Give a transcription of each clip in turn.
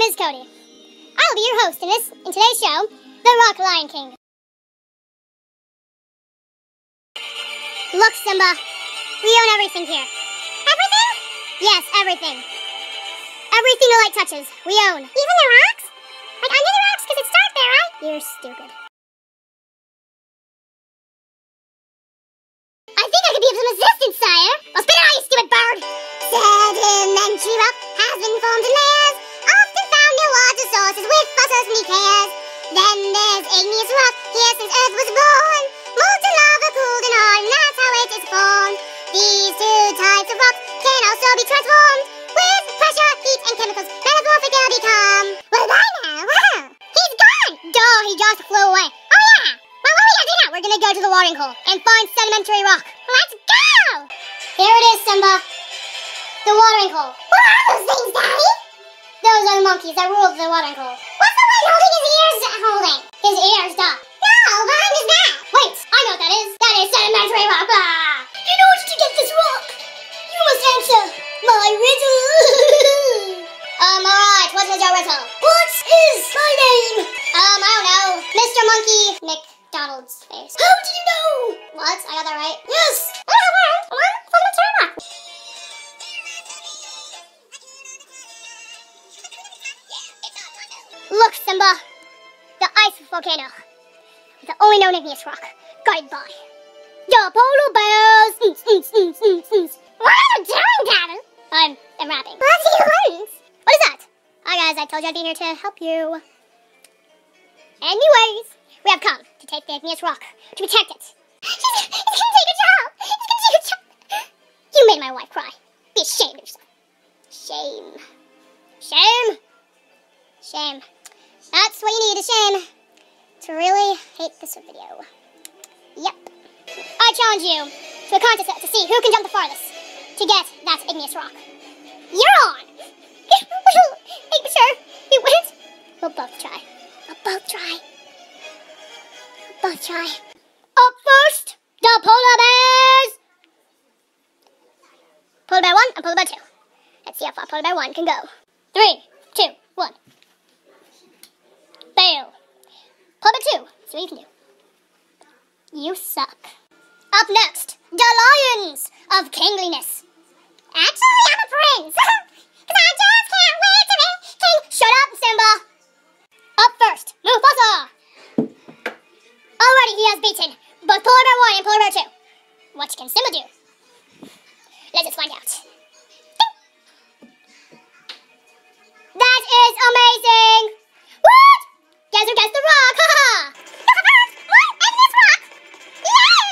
name is Cody. I'll be your host in today's show, The Rock Lion King. Look, Simba, we own everything here. Everything? Yes, everything. Everything the light touches, we own. Even the rocks? Like under the rocks, because it's dark there, right? You're stupid. I think I could be of some assistance, sire. Well, spit it out, you stupid bird. Sedimentary rock has been formed in layers, often found near water sources with fossils and decayers. Then there's igneous rock, here since Earth was born. Molten lava cooled and hard, and that's how it is formed. These two types of rocks can also be transformed. With pressure, heat, and chemicals, metamorphic they'll become. Well, I know, wow. He's gone! Duh, he just flew away. Oh yeah! Well, what are we gonna do now? We're gonna go to the watering hole and find sedimentary rock. Let's go! Here it is, Simba. The watering hole. What are those things, Daddy? Those are the monkeys that rule the watering hole. What's the one holding his ears holding? His ears, duh. No, behind his back. Wait, I know what that is. That is sedimentary rock. Ah. In order to get this rock, you must answer my riddle. Alright, what is your riddle? What is my name? I don't know. Mr. Monkey McDonald's face. How do you know? What? I got that right? Yes. Look, Simba. The ice volcano. The only known igneous rock. Guided by the polar bears. What are you doing, Daddy? I'm rapping. What's he learns? What is that? Hi guys, I told you I'd be here to help you. Anyways, we have come to take the igneous rock, to protect it. He's gonna take a job! He's gonna take a job! You made my wife cry. Be ashamed of yourself. Shame. Shame? Shame. That's what you need, a shame. To really hate this video. Yep. I challenge you to a contest to see who can jump the farthest to get that igneous rock. You're on! Hey, sure, you win. We'll both try. Up first, the polar bears! Polar bear 1 and polar bear 2. Let's see how far polar bear 1 can go. 3, 2, 1. Fail. Polar bear 2, see what you can do. You suck. Up next, the lions of kingliness. Actually, I'm a prince. Cause I just can't wait to be king. Shut up, Simba. Up first, Mufasa. Already he has beaten both polar bear 1 and polar bear 2. What can Simba do? Let's just find out. That is amazing. What? Guess who gets the rock? Haha. What? And this rock? Yay!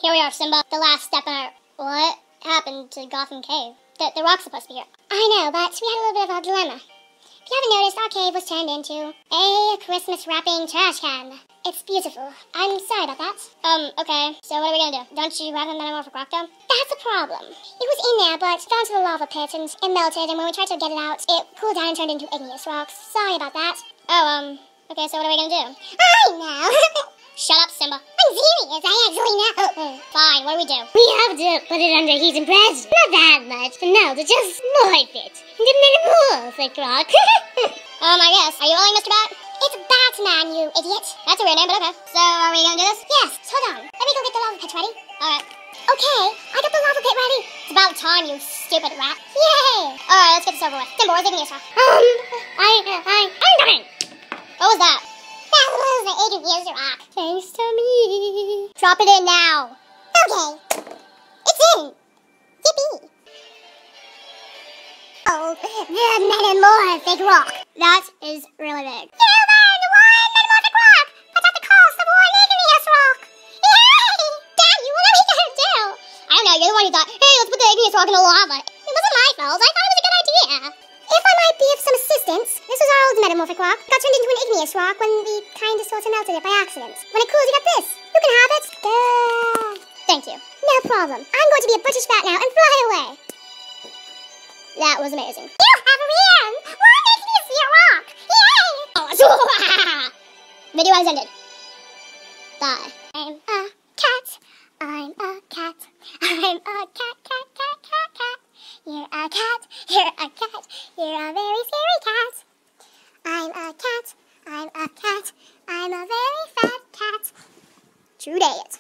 Here we are, Simba. The last step in our... What happened to Gotham Cave? The rock's supposed to be here. I know, but we had a little bit of a dilemma. If you haven't noticed, our cave was turned into a Christmas wrapping trash can. It's beautiful. I'm sorry about that. Okay. So what are we gonna do? Don't you have a metamorphic rock dome? That's a problem. It was in there, but fell into the lava pit and it melted, and when we tried to get it out, it cooled down and turned into igneous rocks. Sorry about that. Oh, okay, so what are we gonna do? I know! Shut up, Simba. I'm serious, I actually know. Fine, what do we do? We have to put it under heat and pressure. Not that much, but no, to just morph it into metamorphic rock. I guess. Are you rolling, Mr. Bat? It's Batman, you idiot. That's a weird name, but okay. So, are we gonna do this? Yes, hold on. Let me go get the lava pit ready. Alright. Okay, I got the lava pit ready. It's about time, you stupid rat. Yay! Alright, let's get this over with. Simba, where's the igneous rock? I'm coming! What was that? That was the igneous rock. Thanks to me. Drop it in now. Okay. It's in. Yippee. Oh, the metamorphic rock. That is really big. You learned one metamorphic rock, but at the cost of one igneous rock. Yay! Daddy, what are we gonna do? I don't know, you're the one who thought, hey, let's put the igneous rock in the lava. It wasn't my fault, I thought it was a good idea. If I might be of some assistance, this was our old metamorphic rock. Got turned into an igneous rock when we kinda sorta melted it by accident. When it cools, you got this. You can have it. Duh. Thank you. No problem. I'm going to be a British bat now and fly away. That was amazing. You have a ring! One igneous rock! Yay! Oh, Video has ended. Bye. I'm a cat. I'm a cat. I'm a cat, cat, cat, cat, cat. You're a cat. You're a cat. You're a very scary cat. I'm a cat. I'm a cat. I'm a very fat cat. True date.